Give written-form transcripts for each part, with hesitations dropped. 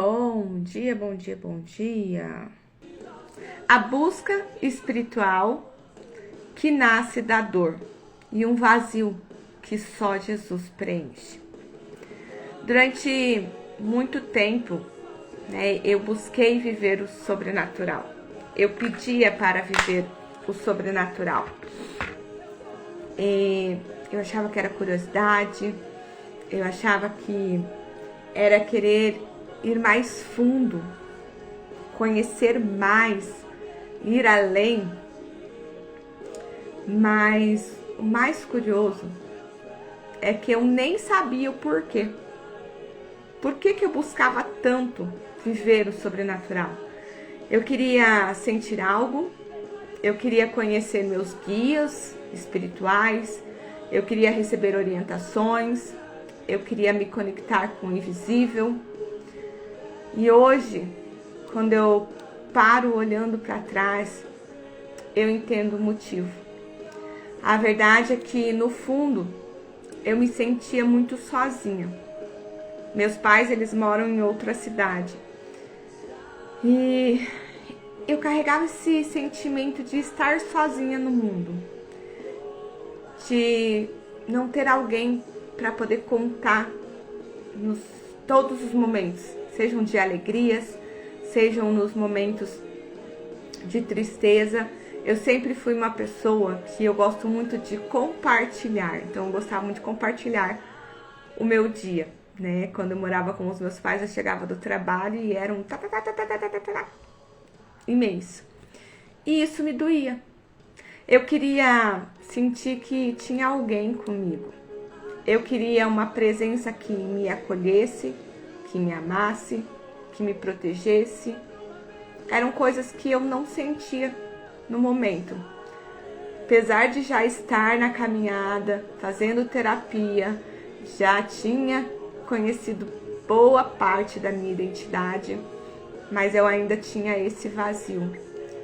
Bom dia, bom dia, bom dia. A busca espiritual que nasce da dor e um vazio que só Jesus preenche. Durante muito tempo, eu busquei viver o sobrenatural. Eu pedia para viver o sobrenatural. Eu achava que era curiosidade, eu achava que era querer ir mais fundo, conhecer mais, ir além. Mas o mais curioso é que eu nem sabia o porquê. Por que eu buscava tanto viver o sobrenatural? Eu queria sentir algo, eu queria conhecer meus guias espirituais, eu queria receber orientações, eu queria me conectar com o invisível. E hoje, quando eu paro olhando para trás, eu entendo o motivo. A verdade é que, no fundo, eu me sentia muito sozinha. Meus pais, eles moram em outra cidade. E eu carregava esse sentimento de estar sozinha no mundo. De não ter alguém para poder contar nos todos os momentos. Sejam de alegrias, sejam nos momentos de tristeza. Eu sempre fui uma pessoa que eu gosto muito de compartilhar. Então eu gostava muito de compartilhar o meu dia, né? Quando eu morava com os meus pais, eu chegava do trabalho e era um imenso. E isso me doía. Eu queria sentir que tinha alguém comigo. Eu queria uma presença que me acolhesse, que me amasse, que me protegesse. Eram coisas que eu não sentia no momento. Apesar de já estar na caminhada, fazendo terapia, já tinha conhecido boa parte da minha identidade, mas eu ainda tinha esse vazio,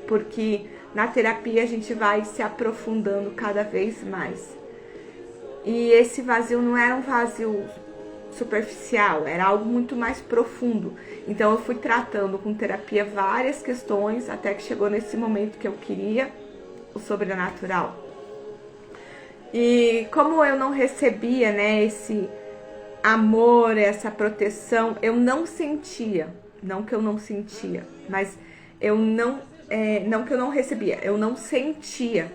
porque na terapia a gente vai se aprofundando cada vez mais. E esse vazio não era um vazio superficial, era algo muito mais profundo. Então eu fui tratando com terapia várias questões, até que chegou nesse momento que eu queria o sobrenatural. E como eu não recebia, esse amor, essa proteção, eu não sentia, não que eu não sentia, mas eu não que eu não recebia, eu não sentia,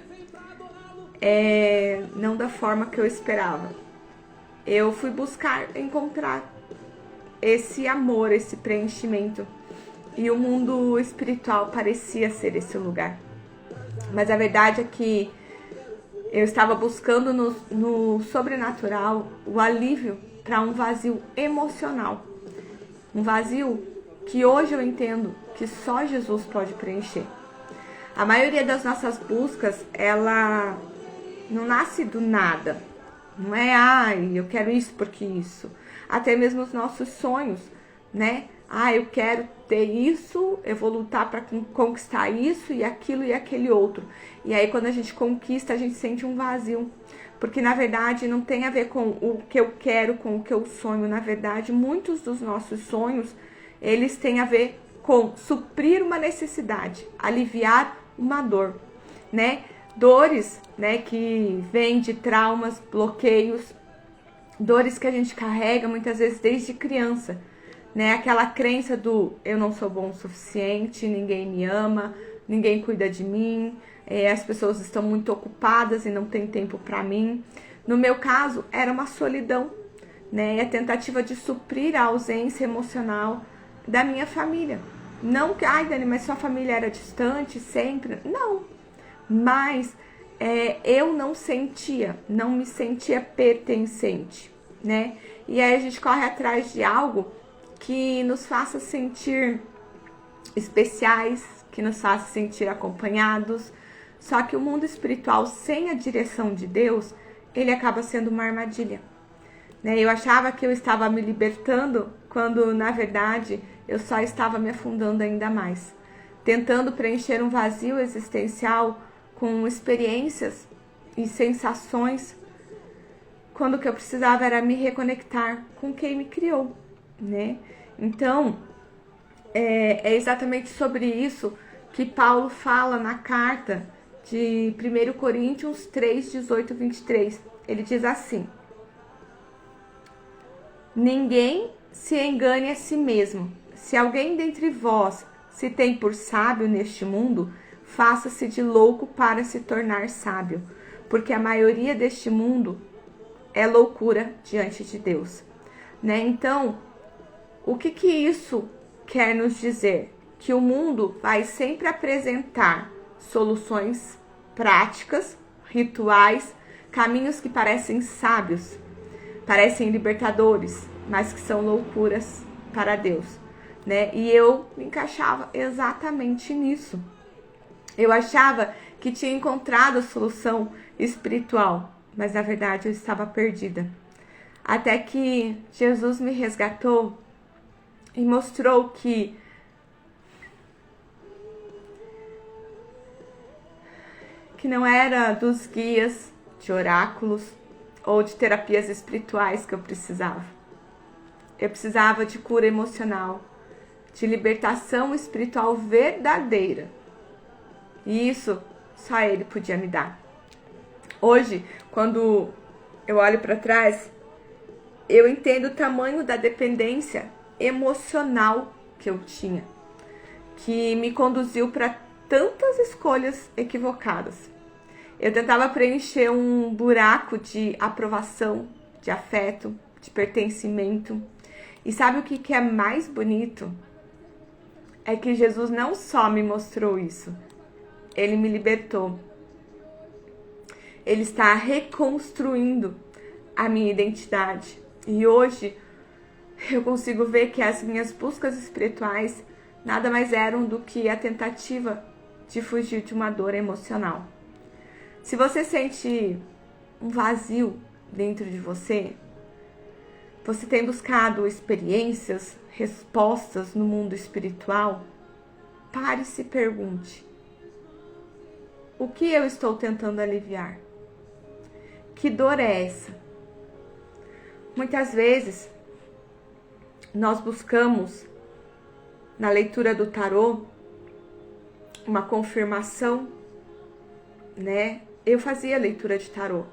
não da forma que eu esperava. Eu fui buscar encontrar esse amor, esse preenchimento, e o mundo espiritual parecia ser esse lugar. Mas a verdade é que eu estava buscando no sobrenatural o alívio para um vazio emocional. Um vazio que hoje eu entendo que só Jesus pode preencher. A maioria das nossas buscas, ela não nasce do nada. Não é, eu quero isso porque isso. Até mesmo os nossos sonhos, né? Eu quero ter isso, eu vou lutar para conquistar isso e aquilo e aquele outro. E aí quando a gente conquista, a gente sente um vazio. Porque na verdade não tem a ver com o que eu quero, com o que eu sonho. Na verdade, muitos dos nossos sonhos, eles têm a ver com suprir uma necessidade, aliviar uma dor, né? Dores, que vêm de traumas, bloqueios, dores que a gente carrega muitas vezes desde criança, né? Aquela crença do eu não sou bom o suficiente, ninguém me ama, ninguém cuida de mim, as pessoas estão muito ocupadas e não tem tempo para mim. No meu caso, era uma solidão, né? E a tentativa de suprir a ausência emocional da minha família. Não que, Dani, mas sua família era distante sempre? Não. Mas eu não me sentia pertencente, né? E aí a gente corre atrás de algo que nos faça sentir especiais, que nos faça sentir acompanhados. Só que o mundo espiritual, sem a direção de Deus, ele acaba sendo uma armadilha, né? Eu achava que eu estava me libertando, quando na verdade eu só estava me afundando ainda mais, tentando preencher um vazio existencial com experiências e sensações, quando o que eu precisava era me reconectar com quem me criou, né? Então, É exatamente sobre isso que Paulo fala na carta de 1 Coríntios 3, 18 e 23. Ele diz assim: ninguém se engane a si mesmo. Se alguém dentre vós se tem por sábio neste mundo, faça-se de louco para se tornar sábio, porque a maioria deste mundo é loucura diante de Deus. Né? Então, o que isso quer nos dizer? Que o mundo vai sempre apresentar soluções práticas, rituais, caminhos que parecem sábios, parecem libertadores, mas que são loucuras para Deus, né? E eu me encaixava exatamente nisso. Eu achava que tinha encontrado a solução espiritual, mas na verdade eu estava perdida. Até que Jesus me resgatou e mostrou que não era dos guias, de oráculos ou de terapias espirituais que eu precisava. Eu precisava de cura emocional, de libertação espiritual verdadeira. E isso só Ele podia me dar. Hoje, quando eu olho para trás, eu entendo o tamanho da dependência emocional que eu tinha, que me conduziu para tantas escolhas equivocadas. Eu tentava preencher um buraco de aprovação, de afeto, de pertencimento. E sabe o que é mais bonito? É que Jesus não só me mostrou isso, Ele me libertou. Ele está reconstruindo a minha identidade. E hoje eu consigo ver que as minhas buscas espirituais nada mais eram do que a tentativa de fugir de uma dor emocional. Se você sente um vazio dentro de você, você tem buscado experiências, respostas no mundo espiritual, pare e se pergunte: o que eu estou tentando aliviar? Que dor é essa? Muitas vezes nós buscamos na leitura do tarô uma confirmação, né? Eu fazia leitura de tarô.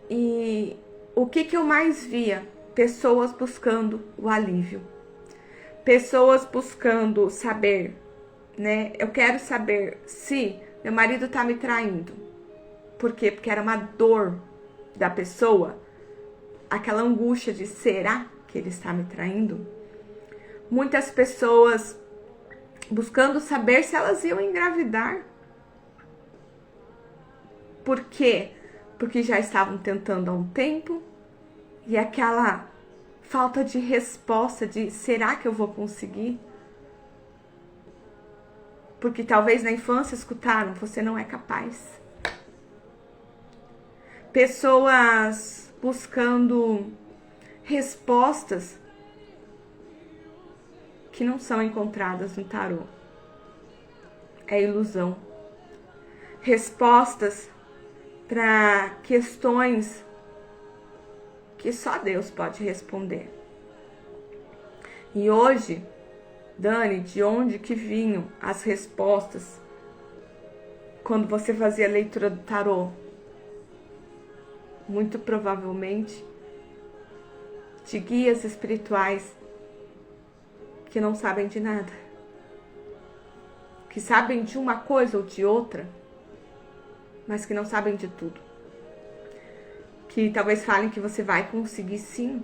E o que eu mais via? Pessoas buscando o alívio. Pessoas buscando saber, né? Eu quero saber se meu marido tá me traindo. Por quê? Porque era uma dor da pessoa, aquela angústia de será que ele está me traindo? Muitas pessoas buscando saber se elas iam engravidar. Por quê? Porque já estavam tentando há um tempo e aquela falta de resposta de será que eu vou conseguir? Porque talvez na infância escutaram, você não é capaz. Pessoas buscando respostas que não são encontradas no tarô. É ilusão. Respostas para questões que só Deus pode responder. E hoje, Dani, de onde que vinham as respostas quando você fazia a leitura do tarô? Muito provavelmente de guias espirituais que não sabem de nada, que sabem de uma coisa ou de outra, mas que não sabem de tudo. Que talvez falem que você vai conseguir sim,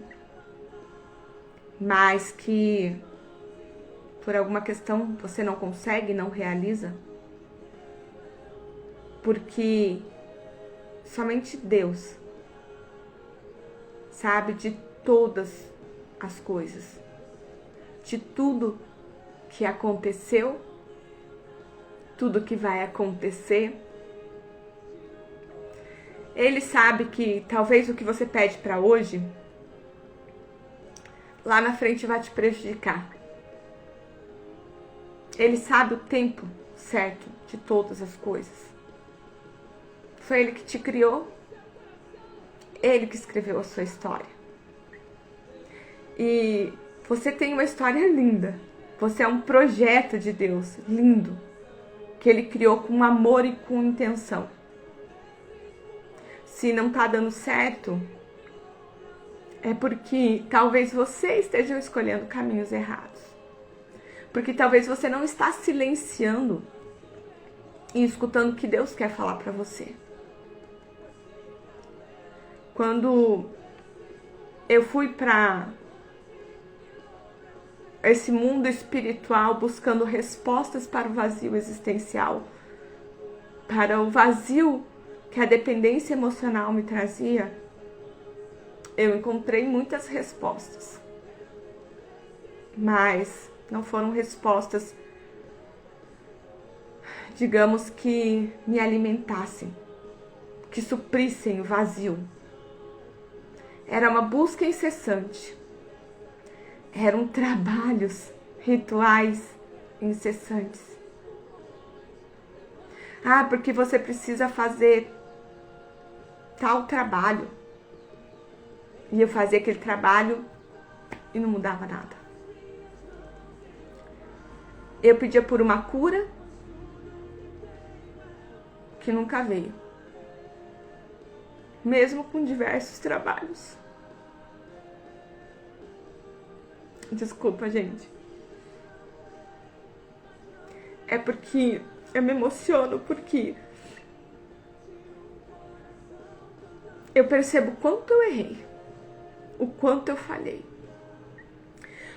mas que por alguma questão você não consegue, não realiza, porque somente Deus sabe de todas as coisas, de tudo que aconteceu, tudo que vai acontecer. Ele sabe que talvez o que você pede para hoje, lá na frente vai te prejudicar. Ele sabe o tempo certo de todas as coisas. Foi Ele que te criou, Ele que escreveu a sua história. E você tem uma história linda, Você é um projeto de Deus lindo, que Ele criou com amor e com intenção. Se não tá dando certo, é porque talvez você esteja escolhendo caminhos errados. Porque talvez você não está silenciando e escutando o que Deus quer falar para você. Quando eu fui para esse mundo espiritual buscando respostas para o vazio existencial, para o vazio que a dependência emocional me trazia, eu encontrei muitas respostas. Mas não foram respostas, digamos, que me alimentassem, que suprissem o vazio. Era uma busca incessante. Eram trabalhos, rituais incessantes. Ah, porque você precisa fazer tal trabalho. E eu fazia aquele trabalho e não mudava nada. Eu pedia por uma cura que nunca veio. Mesmo com diversos trabalhos. Desculpa, gente. É porque eu me emociono, porque eu percebo o quanto eu errei, o quanto eu falhei,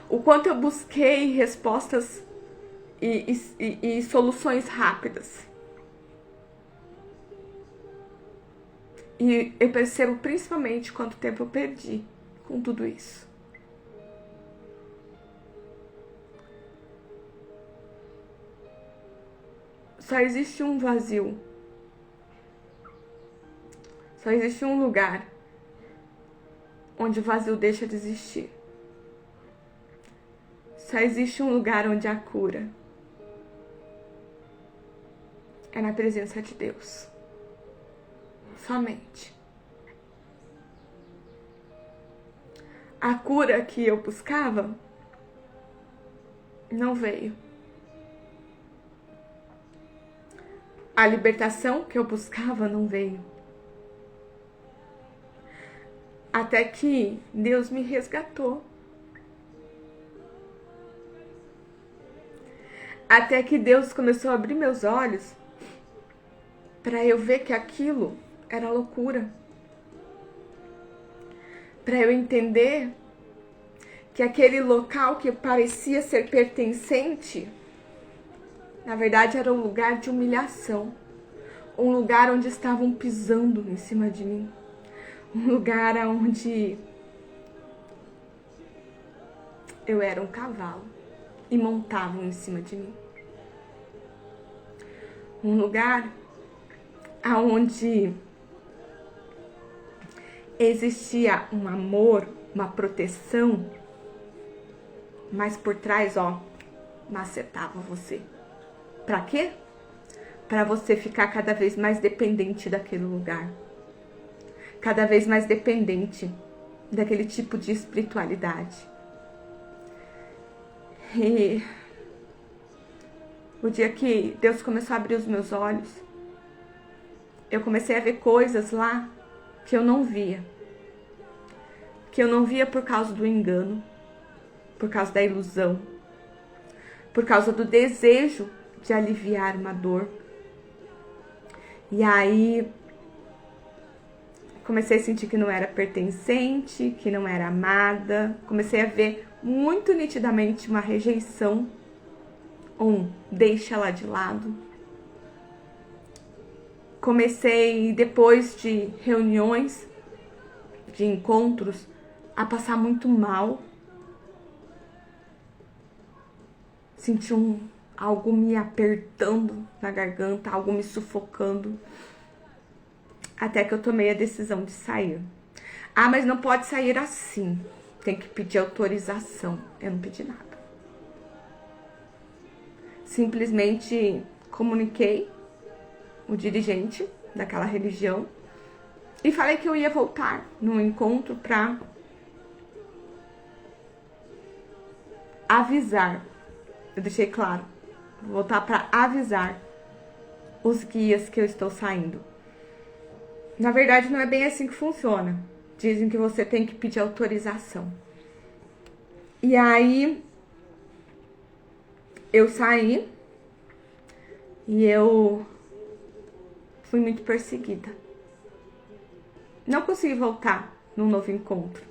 o quanto eu busquei respostas e soluções rápidas. E eu percebo principalmente quanto tempo eu perdi com tudo isso. Só existe um vazio. Só existe um lugar onde o vazio deixa de existir. Só existe um lugar onde a cura é na presença de Deus. Somente. A cura que eu buscava não veio. A libertação que eu buscava não veio. Até que Deus me resgatou. Até que Deus começou a abrir meus olhos para eu ver que aquilo era loucura. Para eu entender que aquele local que parecia ser pertencente, na verdade era um lugar de humilhação. Um lugar onde estavam pisando em cima de mim. Um lugar onde eu era um cavalo e montavam em cima de mim. Um lugar onde existia um amor, uma proteção, mas por trás, macetava você. Pra quê? Pra você ficar cada vez mais dependente daquele lugar. Cada vez mais dependente daquele tipo de espiritualidade. E o dia que Deus começou a abrir os meus olhos, eu comecei a ver coisas lá que eu não via. Que eu não via por causa do engano, por causa da ilusão, por causa do desejo de aliviar uma dor. E aí comecei a sentir que não era pertencente, que não era amada. Comecei a ver muito nitidamente uma rejeição, deixa ela de lado. Comecei, depois de reuniões, de encontros, a passar muito mal. Senti algo me apertando na garganta, algo me sufocando. Até que eu tomei a decisão de sair. Ah, mas não pode sair assim. Tem que pedir autorização. Eu não pedi nada. Simplesmente comuniquei o dirigente daquela religião e falei que eu ia voltar no encontro para avisar Eu deixei claro. Vou voltar para avisar os guias que eu estou saindo. Na verdade, não é bem assim que funciona. Dizem que você tem que pedir autorização. E aí, eu saí e eu fui muito perseguida. Não consegui voltar num novo encontro.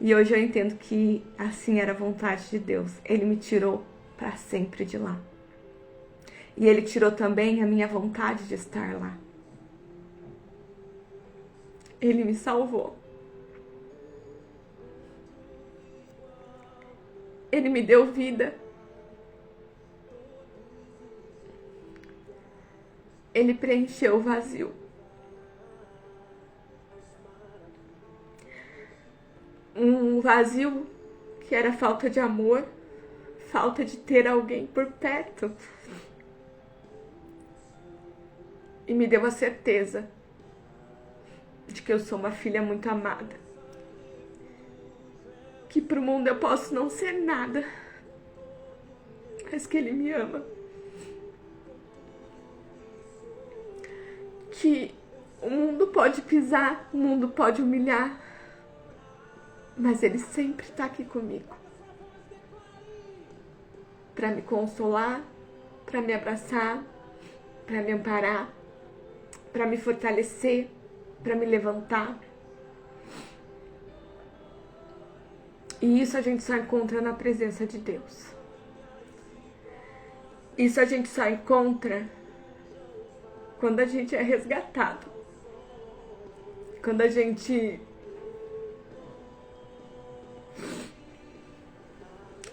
E hoje eu entendo que assim era a vontade de Deus. Ele me tirou para sempre de lá. E Ele tirou também a minha vontade de estar lá. Ele me salvou. Ele me deu vida. Ele preencheu o vazio. Um vazio que era falta de amor, falta de ter alguém por perto. E me deu a certeza de que eu sou uma filha muito amada. Que pro mundo eu posso não ser nada, mas que Ele me ama. Que o mundo pode pisar, o mundo pode humilhar, mas Ele sempre está aqui comigo. Para me consolar, para me abraçar, para me amparar, para me fortalecer, para me levantar. E isso a gente só encontra na presença de Deus. Isso a gente só encontra quando a gente é resgatado. Quando a gente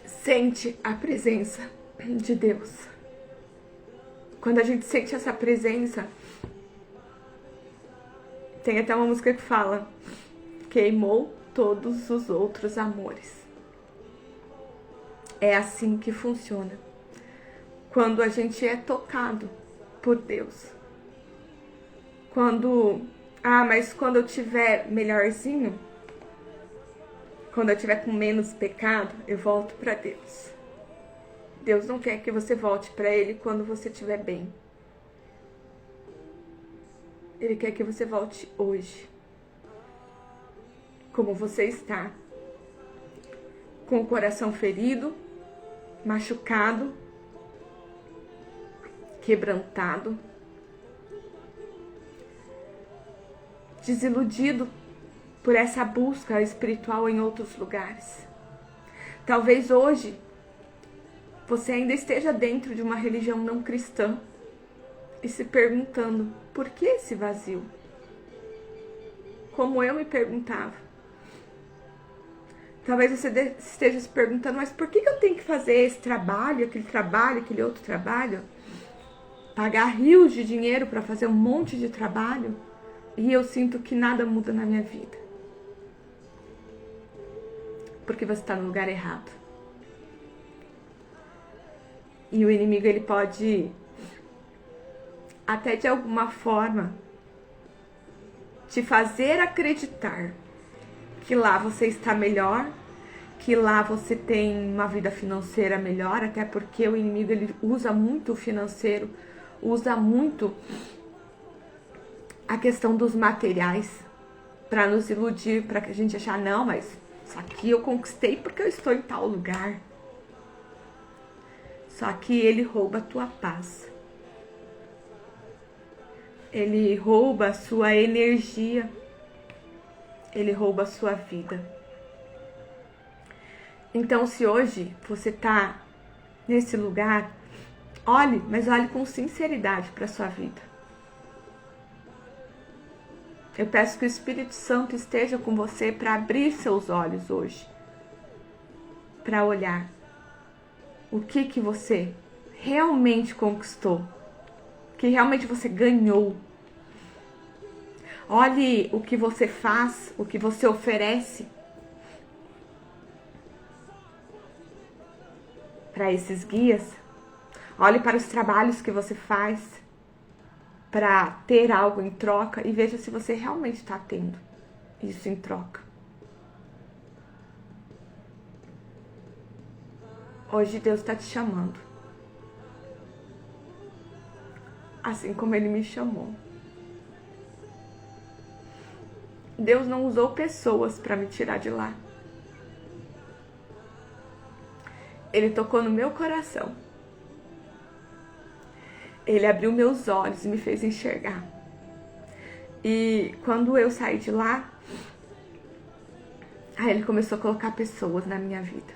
sente a presença de Deus. Quando a gente sente essa presença, tem até uma música que fala: queimou todos os outros amores. É assim que funciona. Quando a gente é tocado por Deus. Mas quando eu tiver melhorzinho, quando eu tiver com menos pecado, eu volto para Deus. Deus não quer que você volte para Ele quando você estiver bem. Ele quer que você volte hoje, como você está, com o coração ferido, machucado, quebrantado, desiludido por essa busca espiritual em outros lugares. Talvez hoje você ainda esteja dentro de uma religião não cristã e se perguntando: por que esse vazio? Como eu me perguntava. Talvez você esteja se perguntando: mas por que eu tenho que fazer esse trabalho, aquele outro trabalho? Pagar rios de dinheiro para fazer um monte de trabalho e eu sinto que nada muda na minha vida. Porque você está no lugar errado. E o inimigo, ele pode até de alguma forma te fazer acreditar que lá você está melhor, que lá você tem uma vida financeira melhor, até porque o inimigo, ele usa muito o financeiro, usa muito a questão dos materiais para nos iludir, para que a gente achar: não, mas isso aqui eu conquistei porque eu estou em tal lugar. Só que ele rouba a tua paz. Ele rouba a sua energia. Ele rouba a sua vida. Então, se hoje você está nesse lugar, olhe com sinceridade para a sua vida. Eu peço que o Espírito Santo esteja com você para abrir seus olhos hoje. Para olhar o que você realmente conquistou. Que realmente você ganhou. Olhe o que você faz, o que você oferece para esses guias. Olhe para os trabalhos que você faz para ter algo em troca e veja se você realmente está tendo isso em troca. Hoje Deus está te chamando. Assim como Ele me chamou. Deus não usou pessoas para me tirar de lá. Ele tocou no meu coração. Ele abriu meus olhos e me fez enxergar. E quando eu saí de lá, aí Ele começou a colocar pessoas na minha vida.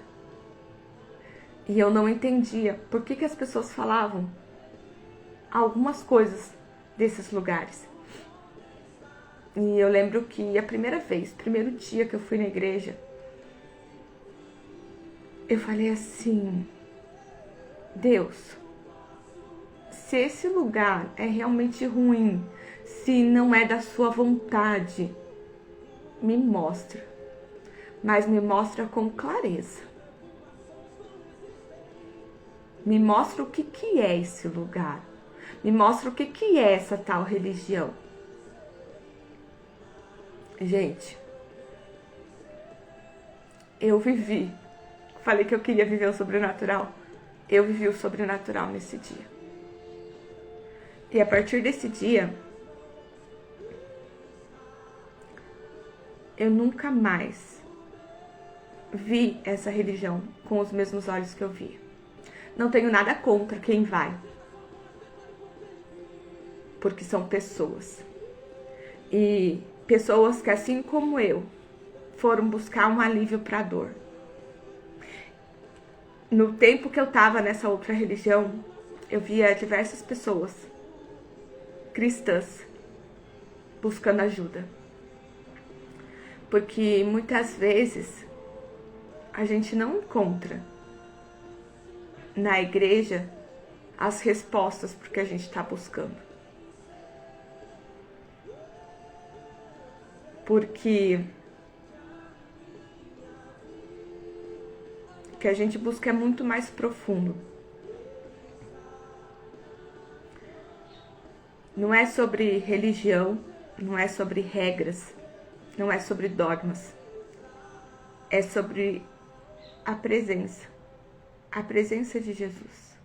E eu não entendia por que as pessoas falavam algumas coisas desses lugares. E eu lembro que a primeiro dia que eu fui na igreja, eu falei assim: Deus, se esse lugar é realmente ruim, se não é da sua vontade, me mostra. Mas me mostra com clareza. Me mostra o que é esse lugar. Me mostra o que é essa tal religião. Gente, eu vivi. Falei que eu queria viver o sobrenatural. Eu vivi o sobrenatural nesse dia. E a partir desse dia, eu nunca mais vi essa religião com os mesmos olhos que eu via. Não tenho nada contra quem vai, porque são pessoas. E pessoas que, assim como eu, foram buscar um alívio para a dor. No tempo que eu estava nessa outra religião, eu via diversas pessoas cristãs buscando ajuda. Porque muitas vezes a gente não encontra na igreja as respostas porque a gente está buscando. Porque o que a gente busca é muito mais profundo. Não é sobre religião, não é sobre regras, não é sobre dogmas. É sobre a presença de Jesus.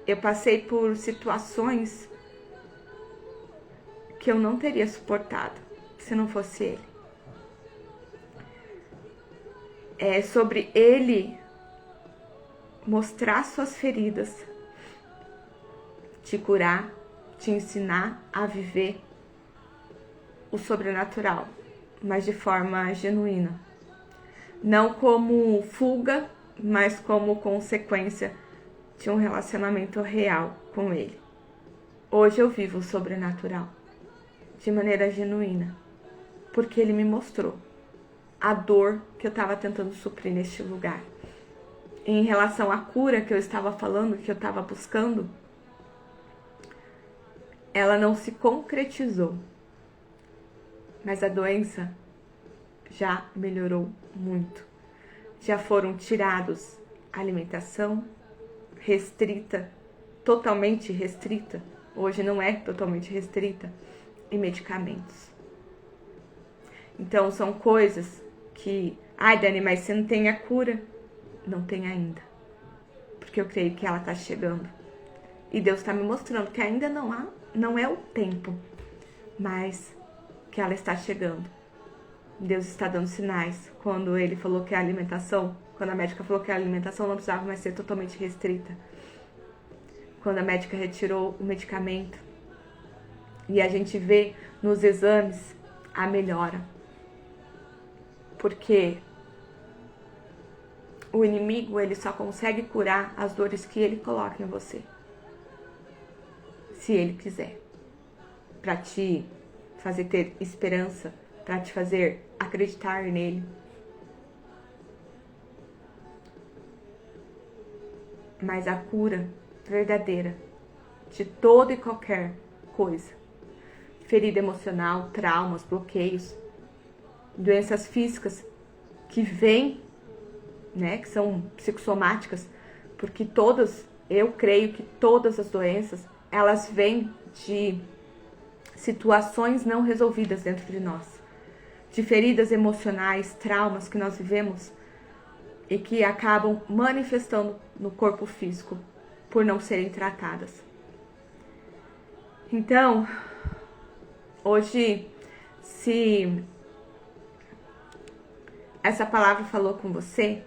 Eu passei por situações que eu não teria suportado se não fosse Ele. É sobre Ele mostrar suas feridas, te curar, te ensinar a viver o sobrenatural, mas de forma genuína. Não como fuga, mas como consequência de um relacionamento real com Ele. Hoje eu vivo o sobrenatural de maneira genuína, porque Ele me mostrou a dor que eu estava tentando suprir neste lugar. Em relação à cura que eu estava falando, que eu estava buscando, ela não se concretizou, mas a doença já melhorou muito. Já foram tirados a alimentação restrita, totalmente restrita, hoje não é totalmente restrita, e medicamentos. Então são coisas que, Dani, mas você não tem a cura? Não tem ainda, porque eu creio que ela está chegando. E Deus está me mostrando que ainda não é o tempo, mas que ela está chegando. Deus está dando sinais. Quando Ele falou que a alimentação, quando a médica falou que a alimentação não precisava mais ser totalmente restrita, quando a médica retirou o medicamento, e a gente vê nos exames a melhora, porque o inimigo, ele só consegue curar as dores que ele coloca em você, se ele quiser, para te fazer ter esperança, para te fazer acreditar nele. Mas a cura verdadeira de toda e qualquer coisa, ferida emocional, traumas, bloqueios, doenças físicas que vêm, né, que são psicossomáticas, porque eu creio que todas as doenças, elas vêm de situações não resolvidas dentro de nós, de feridas emocionais, traumas que nós vivemos e que acabam manifestando no corpo físico por não serem tratadas. Então, hoje, se essa palavra falou com você,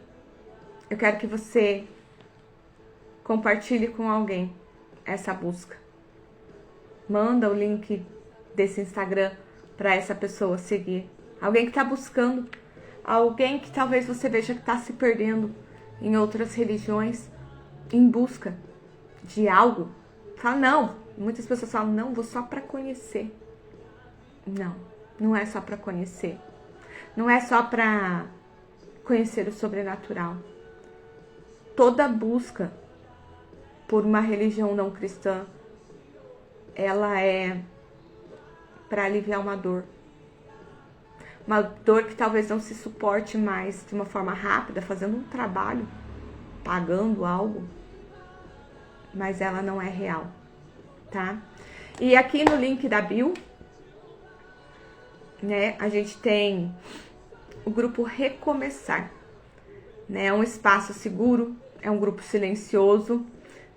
eu quero que você compartilhe com alguém essa busca. Manda o link desse Instagram para essa pessoa seguir. Alguém que está buscando, alguém que talvez você veja que está se perdendo em outras religiões, em busca de algo. Fala, não. Muitas pessoas falam, não, vou só para conhecer. Não, não é só para conhecer. Não é só para conhecer o sobrenatural. Toda busca por uma religião não cristã, ela é para aliviar uma dor. Uma dor que talvez não se suporte mais de uma forma rápida, fazendo um trabalho, pagando algo, mas ela não é real, tá? E aqui no link da bio, né, a gente tem o grupo Recomeçar, né? É um espaço seguro, é um grupo silencioso,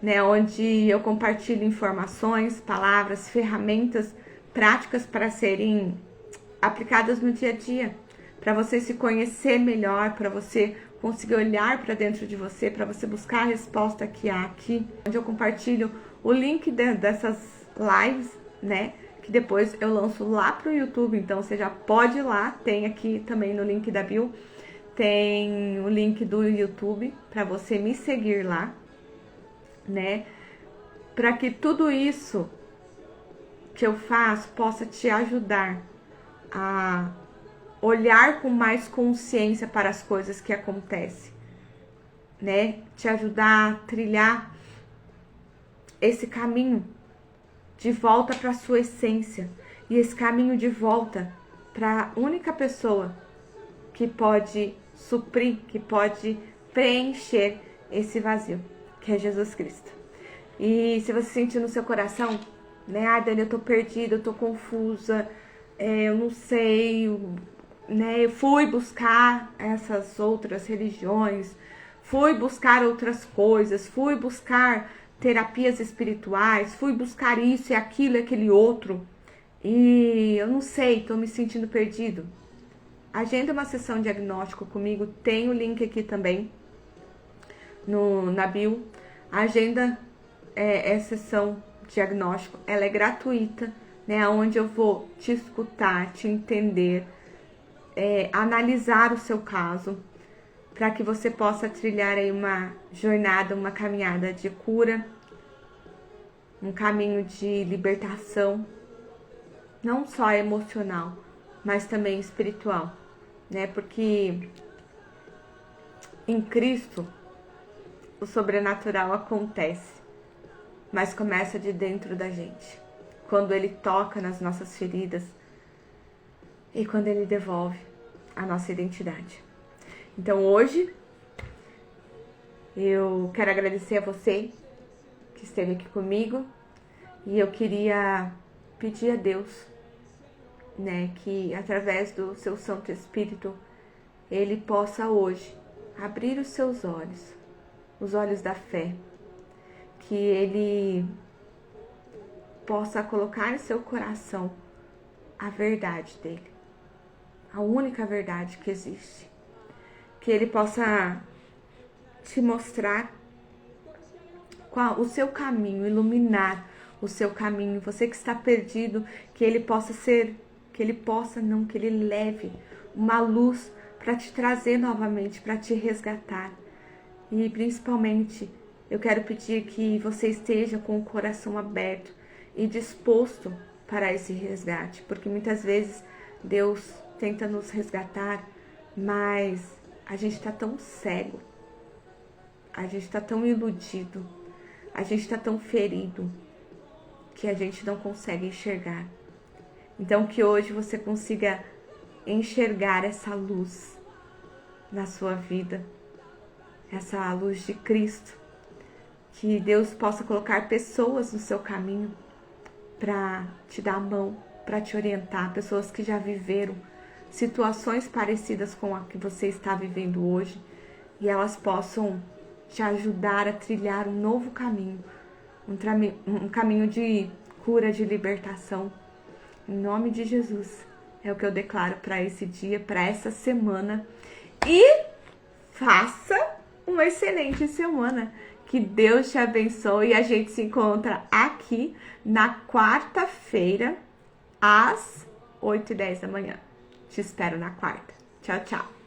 né, onde eu compartilho informações, palavras, ferramentas práticas para serem aplicadas no dia a dia, para você se conhecer melhor, para você conseguir olhar para dentro de você, para você buscar a resposta que há aqui, onde eu compartilho o link dessas lives, né, que depois eu lanço lá pro YouTube, então você já pode ir lá, tem aqui também no link da bio, tem o link do YouTube para você me seguir lá, né, para que tudo isso que eu faço possa te ajudar a olhar com mais consciência para as coisas que acontecem, né? Te ajudar a trilhar esse caminho de volta para a sua essência e esse caminho de volta para a única pessoa que pode suprir, que pode preencher esse vazio, que é Jesus Cristo. E se você sentir no seu coração, né? Ah, Dani, eu tô perdida, eu tô confusa, eu não sei, né? Eu fui buscar essas outras religiões, fui buscar outras coisas, fui buscar terapias espirituais, fui buscar isso e aquilo e aquele outro, e eu não sei, tô me sentindo perdido. Agenda uma sessão de diagnóstico comigo, tem o link aqui também na bio. A agenda é sessão diagnóstico, ela é gratuita, né, onde eu vou te escutar, te entender, analisar o seu caso, para que você possa trilhar aí uma jornada, uma caminhada de cura, um caminho de libertação, não só emocional, mas também espiritual, né, porque em Cristo o sobrenatural acontece, mas começa de dentro da gente, quando Ele toca nas nossas feridas e quando Ele devolve a nossa identidade. Então hoje eu quero agradecer a você que esteve aqui comigo e eu queria pedir a Deus, né, que através do seu Santo Espírito Ele possa hoje abrir os seus olhos, os olhos da fé, que Ele possa colocar em seu coração a verdade dele, a única verdade que existe. Que Ele possa te mostrar qual o seu caminho, iluminar o seu caminho. Você que está perdido, que Ele possa que Ele leve uma luz para te trazer novamente, para te resgatar. E principalmente, eu quero pedir que você esteja com o coração aberto e disposto para esse resgate, porque muitas vezes Deus tenta nos resgatar, mas a gente está tão cego, a gente está tão iludido, a gente está tão ferido, que a gente não consegue enxergar. Então que hoje você consiga enxergar essa luz na sua vida, essa luz de Cristo, que Deus possa colocar pessoas no seu caminho para te dar a mão, para te orientar, pessoas que já viveram situações parecidas com a que você está vivendo hoje e elas possam te ajudar a trilhar um novo caminho, um caminho de cura, de libertação. Em nome de Jesus, é o que eu declaro para esse dia, para essa semana. E faça uma excelente semana. Que Deus te abençoe e a gente se encontra aqui na quarta-feira, às 8h10 da manhã. Te espero na quarta. Tchau, tchau.